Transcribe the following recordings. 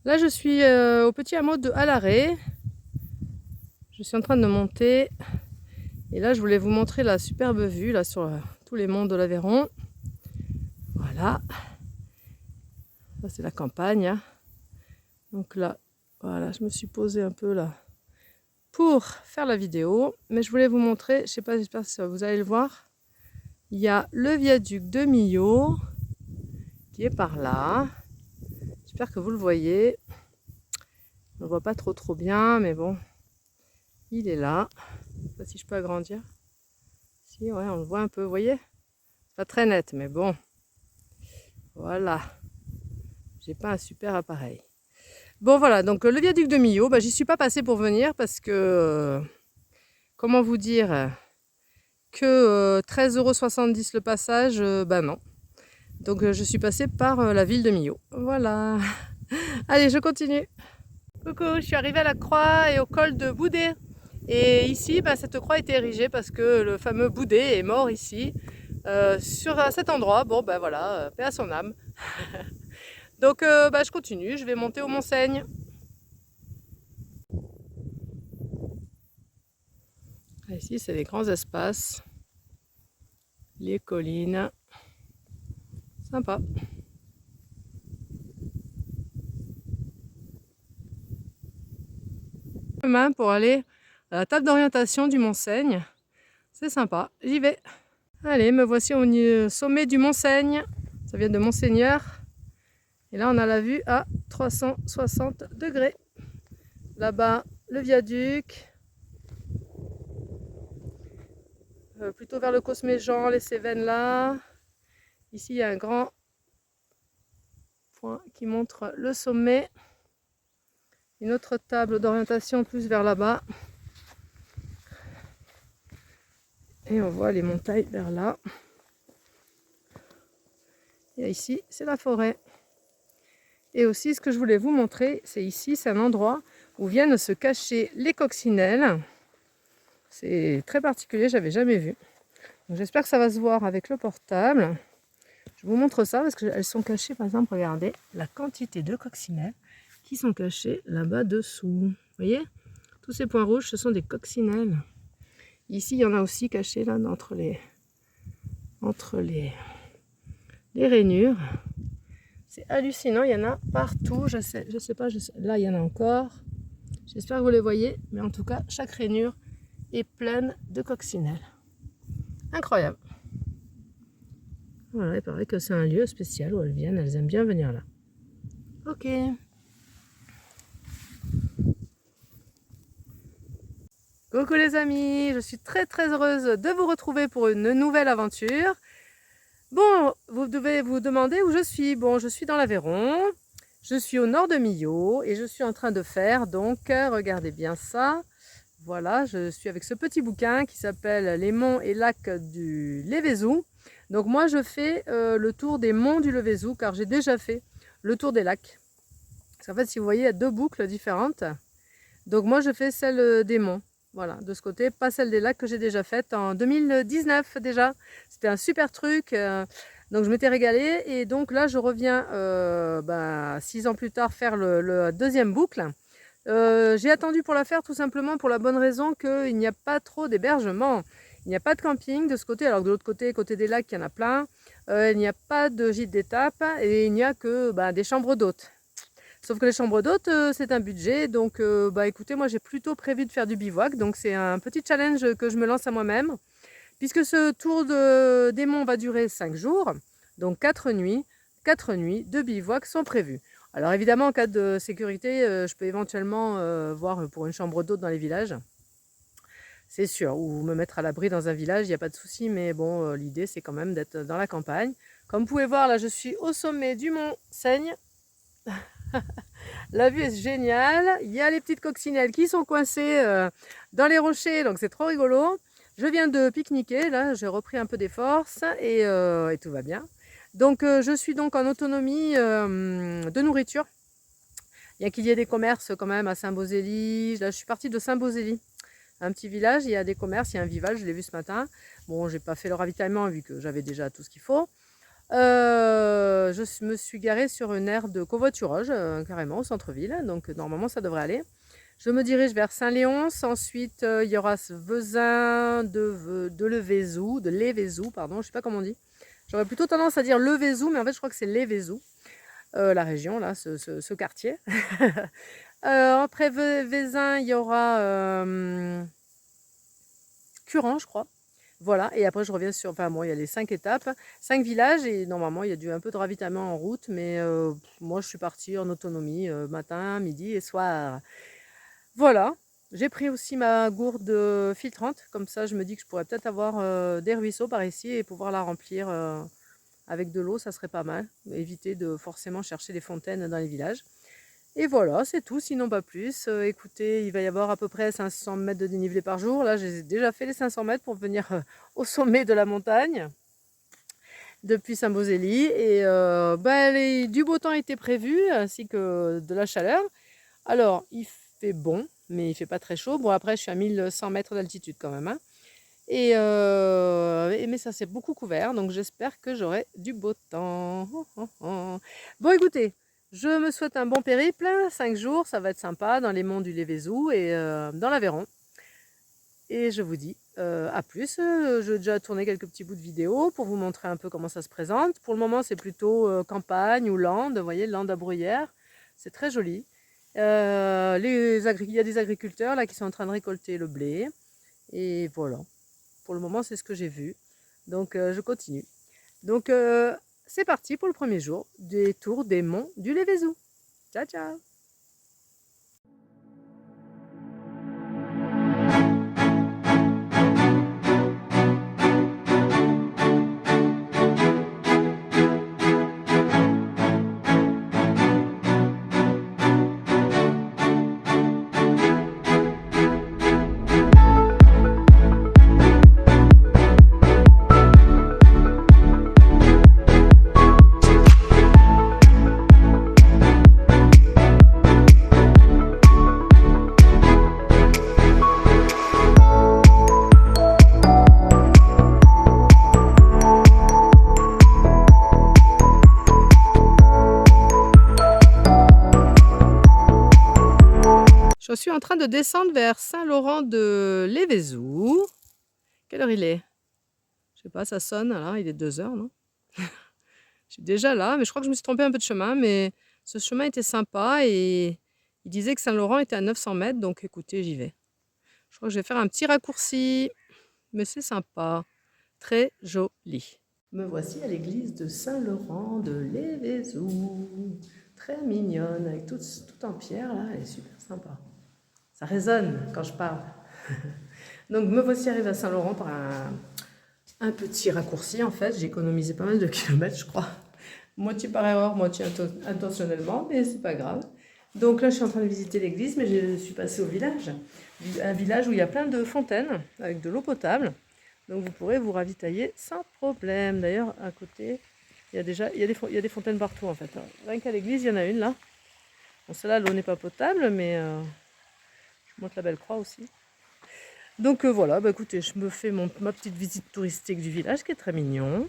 Là, je suis au petit hameau de Halaré. Je suis en train de monter. Et là, je voulais vous montrer la superbe vue là, sur tous les monts de l'Aveyron. Voilà. Ça, c'est la campagne. Hein. Donc là, voilà, je me suis posée un peu là pour faire la vidéo. Mais je voulais vous montrer, je ne sais pas, j'espère que vous allez le voir. Il y a le viaduc de Millau qui est par là. J'espère que vous le voyez. On ne le voit pas trop bien, mais bon, il est là. Je ne sais pas si je peux agrandir. Si, ouais, on le voit un peu, vous voyez? Pas très net, mais bon. Voilà. J'ai pas un super appareil. Bon, voilà, donc le viaduc de Millau, j'y suis pas passée pour venir parce que, comment vous dire, que 13,70 € le passage, non. Donc je suis passée par la ville de Millau. Voilà. Allez, je continue. Coucou, je suis arrivée à la croix et au col de Boudet. Et ici, cette croix a été érigée parce que le fameux Boudet est mort ici, sur cet endroit. Bon, voilà, paix à son âme. Donc, je continue, je vais monter au Mont-Seigne. Ici, c'est les grands espaces, les collines. Sympa. Chemin pour aller à la table d'orientation du Mont-Seigne. C'est sympa, j'y vais. Allez, me voici au sommet du Mont-Seigne. Ça vient de Monseigneur. Et là, on a la vue à 360 degrés. Là-bas, le viaduc. Plutôt vers le Cosméjean, les Cévennes là. Ici, il y a un grand point qui montre le sommet. Une autre table d'orientation plus vers là-bas. Et on voit les montagnes vers là. Et ici, c'est la forêt. Et aussi, ce que je voulais vous montrer, c'est ici, c'est un endroit où viennent se cacher les coccinelles. C'est très particulier, j'avais jamais vu. J'espère que ça va se voir avec le portable. Je vous montre ça parce qu'elles sont cachées, par exemple, regardez la quantité de coccinelles qui sont cachées là-bas dessous. Vous voyez? Tous ces points rouges, ce sont des coccinelles. Ici, il y en a aussi cachées là, entre les rainures. C'est hallucinant, il y en a partout. Je sais pas, là il y en a encore. J'espère que vous les voyez, mais en tout cas, chaque rainure est pleine de coccinelles. Incroyable. Voilà, il paraît que c'est un lieu spécial où elles viennent, elles aiment bien venir là. Ok. Coucou les amis, je suis très heureuse de vous retrouver pour une nouvelle aventure. Bon, vous devez vous demander où je suis. Bon, je suis dans l'Aveyron, je suis au nord de Millau et je suis en train de faire, donc, regardez bien ça. Voilà, je suis avec ce petit bouquin qui s'appelle Les monts et lacs du Lévézou. Donc moi, je fais le tour des monts du Lévézou car j'ai déjà fait le tour des lacs. Parce qu'en fait, si vous voyez, il y a deux boucles différentes. Donc moi, je fais celle des monts. Voilà, de ce côté, pas celle des lacs que j'ai déjà faite en 2019 déjà. C'était un super truc. Donc je m'étais régalée et donc là, je reviens 6 ans plus tard faire le deuxième boucle. J'ai attendu pour la faire tout simplement pour la bonne raison qu'il n'y a pas trop d'hébergement. Il n'y a pas de camping de ce côté, alors que de l'autre côté, côté des lacs, il y en a plein. Il n'y a pas de gîte d'étape et il n'y a que des chambres d'hôtes. Sauf que les chambres d'hôtes, c'est un budget. Donc, écoutez, moi, j'ai plutôt prévu de faire du bivouac. Donc, c'est un petit challenge que je me lance à moi-même. Puisque ce tour des monts va durer 5 jours. Donc, 4 nuits. 4 nuits de bivouac sont prévues. Alors, évidemment, en cas de sécurité, je peux éventuellement voir pour une chambre d'hôte dans les villages. C'est sûr. Ou me mettre à l'abri dans un village, il n'y a pas de souci. Mais bon, l'idée, c'est quand même d'être dans la campagne. Comme vous pouvez voir, là, je suis au sommet du mont Seigne. La vue est géniale. Il y a les petites coccinelles qui sont coincées dans les rochers, donc c'est trop rigolo. Je viens de pique-niquer, là, j'ai repris un peu des forces et tout va bien. Donc je suis donc en autonomie de nourriture. Il y a qu'il y ait des commerces quand même à Saint-Bosély. Là, je suis partie de Saint-Bosély, un petit village. Il y a des commerces, il y a un Vival, je l'ai vu ce matin. Bon, j'ai pas fait le ravitaillement vu que j'avais déjà tout ce qu'il faut. Je me suis garée sur une aire de covoiturage, carrément au centre-ville, donc normalement ça devrait aller. Je me dirige vers Saint-Léon, ensuite il y aura ce Vezin de Lévézou, pardon, je ne sais pas comment on dit. J'aurais plutôt tendance à dire Le Vézou, mais en fait je crois que c'est Lévézou, la région, là, ce quartier. Après Vezin, il y aura Curan, je crois. Voilà, et après je reviens sur, enfin bon, il y a les 5 étapes, 5 villages, et normalement il y a un peu de ravitaillement en route, mais moi je suis partie en autonomie, matin, midi et soir. Voilà, j'ai pris aussi ma gourde filtrante, comme ça je me dis que je pourrais peut-être avoir des ruisseaux par ici et pouvoir la remplir avec de l'eau, ça serait pas mal, éviter de forcément chercher des fontaines dans les villages. Et voilà, c'est tout, sinon pas plus. Écoutez, il va y avoir à peu près 500 mètres de dénivelé par jour. Là, j'ai déjà fait les 500 mètres pour venir au sommet de la montagne depuis Saint-Bosély. Et du beau temps était prévu, ainsi que de la chaleur. Alors, il fait bon, mais il fait pas très chaud. Bon, après, je suis à 1100 mètres d'altitude quand même, hein. Mais ça s'est beaucoup couvert, donc j'espère que j'aurai du beau temps. Bon, écoutez, je me souhaite un bon périple, 5 jours, ça va être sympa dans les monts du Lévézou et dans l'Aveyron. Et je vous dis à plus. J'ai déjà tourné quelques petits bouts de vidéo pour vous montrer un peu comment ça se présente. Pour le moment, c'est plutôt campagne ou lande, vous voyez, lande à bruyère. C'est très joli. Il y a des agriculteurs là qui sont en train de récolter le blé. Et voilà. Pour le moment, c'est ce que j'ai vu. Donc, je continue. Donc, c'est parti pour le premier jour des tours des monts du Lévézou. Ciao, ciao! Je suis en train de descendre vers Saint-Laurent de Lévézou. Quelle heure il est? Je sais pas, ça sonne là, il est 2 heures, non? Je suis déjà là, mais je crois que je me suis trompée un peu de chemin, mais ce chemin était sympa et il disait que Saint-Laurent était à 900 mètres, donc écoutez, j'y vais. Je crois que je vais faire un petit raccourci, mais c'est sympa, très joli. Me voici à l'église de Saint-Laurent de Lévézou, très mignonne, avec tout en pierre là, elle est super sympa. Ça résonne quand je parle. Donc me voici arrivée à Saint-Laurent par un petit raccourci en fait. J'ai économisé pas mal de kilomètres je crois. Moitié par erreur, moitié intentionnellement, mais c'est pas grave. Donc là je suis en train de visiter l'église, mais je suis passée au village. Un village où il y a plein de fontaines avec de l'eau potable. Donc vous pourrez vous ravitailler sans problème. D'ailleurs à côté, il y a des fontaines partout en fait. Rien qu'à l'église, il y en a une là. Bon celle-là l'eau n'est pas potable, mais je montre la belle croix aussi. Donc voilà, écoutez, je me fais ma petite visite touristique du village qui est très mignon.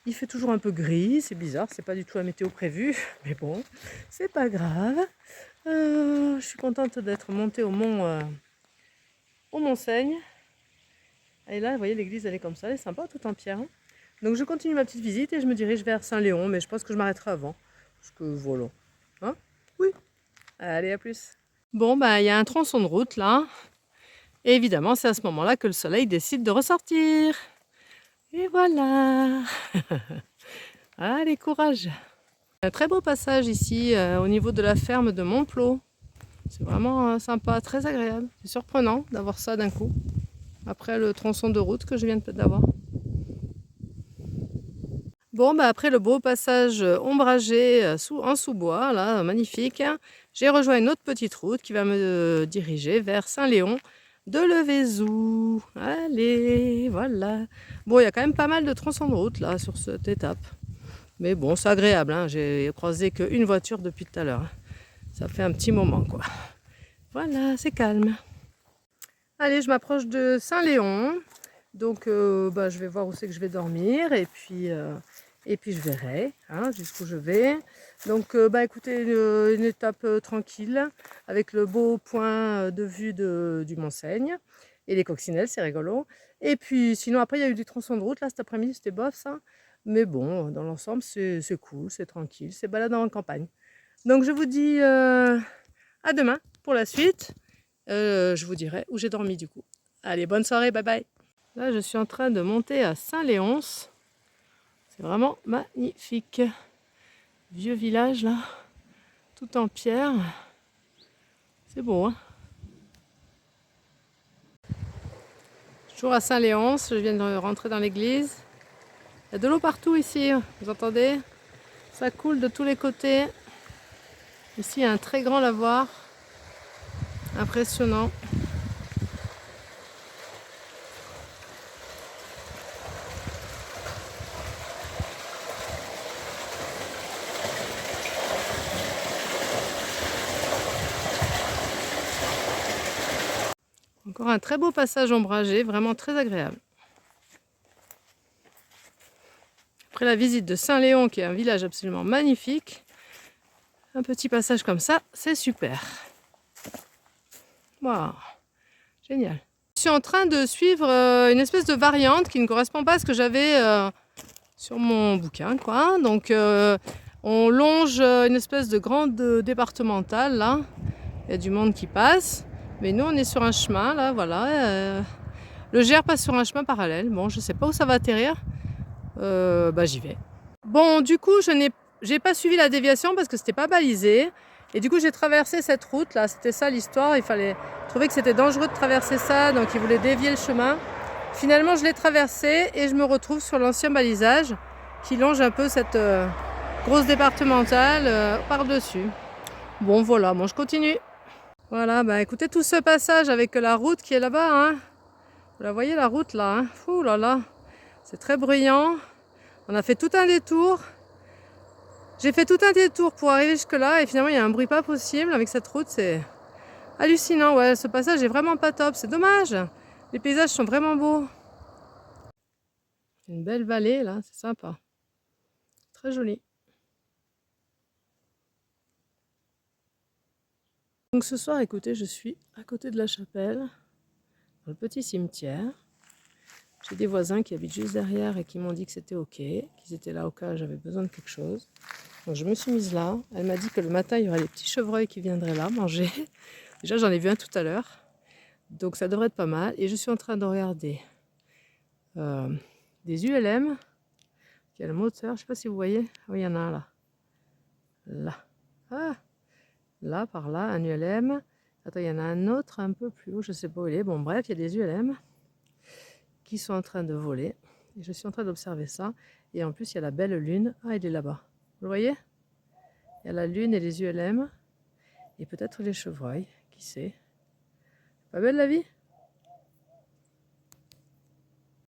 Il fait toujours un peu gris, c'est bizarre, c'est pas du tout la météo prévue, mais bon, c'est pas grave. Je suis contente d'être montée au Mont Seigne. Et là, vous voyez, l'église, elle est comme ça, elle est sympa, tout en pierre, hein. Donc je continue ma petite visite et je me dirige vers Saint-Léon, mais je pense que je m'arrêterai avant. Parce que voilà. Hein? Oui. Allez, à plus. Bon, il y a un tronçon de route là. Et évidemment, c'est à ce moment-là que le soleil décide de ressortir. Et voilà. Allez, courage. Un très beau passage ici au niveau de la ferme de Montplot. C'est vraiment sympa, très agréable. C'est surprenant d'avoir ça d'un coup, après le tronçon de route que je viens d'avoir. Bon, après le beau passage ombragé en sous-bois, là, magnifique, j'ai rejoint une autre petite route qui va me diriger vers Saint-Léon de Lévézou. Allez, voilà. Bon, il y a quand même pas mal de tronçons de route là sur cette étape. Mais bon, c'est agréable, hein. J'ai croisé qu'une voiture depuis tout à l'heure. Ça fait un petit moment, quoi. Voilà, c'est calme. Allez, je m'approche de Saint-Léon. Donc, je vais voir où c'est que je vais dormir. Et puis Et puis je verrai hein, jusqu'où je vais. Donc écoutez, une étape tranquille avec le beau point de vue du Mont-Seigne et les coccinelles, c'est rigolo. Et puis sinon après il y a eu des tronçons de route là cet après-midi, c'était bof ça. Mais bon, dans l'ensemble c'est cool, c'est tranquille, c'est baladant en campagne. Donc je vous dis à demain pour la suite. Je vous dirai où j'ai dormi du coup. Allez, bonne soirée, bye bye. Là je suis en train de monter à Saint-Léonce. C'est vraiment magnifique. Vieux village là, tout en pierre. C'est beau, hein? Toujours à Saint-Léonce, je viens de rentrer dans l'église. Il y a de l'eau partout ici, vous entendez? Ça coule de tous les côtés. Ici, il y a un très grand lavoir. Impressionnant. Encore un très beau passage ombragé, vraiment très agréable. Après la visite de Saint-Léon, qui est un village absolument magnifique, un petit passage comme ça, c'est super. Waouh, génial. Je suis en train de suivre une espèce de variante qui ne correspond pas à ce que j'avais sur mon bouquin, quoi. Donc, on longe une espèce de grande départementale, là. Il y a du monde qui passe. Mais nous, on est sur un chemin, là, voilà. Le Gers passe sur un chemin parallèle. Bon, je ne sais pas où ça va atterrir. J'y vais. Bon, du coup, j'ai pas suivi la déviation parce que c'était pas balisé. Et du coup, j'ai traversé cette route, là. C'était ça l'histoire. Il fallait trouver que c'était dangereux de traverser ça. Donc, ils voulaient dévier le chemin. Finalement, je l'ai traversé et je me retrouve sur l'ancien balisage qui longe un peu cette grosse départementale par-dessus. Bon, voilà, bon, je continue. Voilà, écoutez tout ce passage avec la route qui est là-bas. Hein. Vous la voyez, la route, là. Hein. Ouh là là, c'est très bruyant. On a fait tout un détour. J'ai fait tout un détour pour arriver jusque-là et finalement, il y a un bruit pas possible avec cette route. C'est hallucinant. Ouais, ce passage est vraiment pas top. C'est dommage. Les paysages sont vraiment beaux. Une belle vallée, là. C'est sympa. Très joli. Donc ce soir, écoutez, je suis à côté de la chapelle, dans le petit cimetière. J'ai des voisins qui habitent juste derrière et qui m'ont dit que c'était ok, qu'ils étaient là au cas où j'avais besoin de quelque chose. Donc je me suis mise là. Elle m'a dit que le matin, il y aurait les petits chevreuils qui viendraient là manger. Déjà, j'en ai vu un tout à l'heure. Donc ça devrait être pas mal. Et je suis en train de regarder des ULM. Il y a le moteur, je ne sais pas si vous voyez. Oui, il y en a un là. Là. Ah, là, par là, un ULM. Attends, il y en a un autre un peu plus haut, je ne sais pas où il est. Bon, bref, il y a des ULM qui sont en train de voler. Et je suis en train d'observer ça. Et en plus, il y a la belle lune. Ah, il est là-bas. Vous le voyez? Il y a la lune et les ULM. Et peut-être les chevreuils. Qui sait? Pas belle la vie?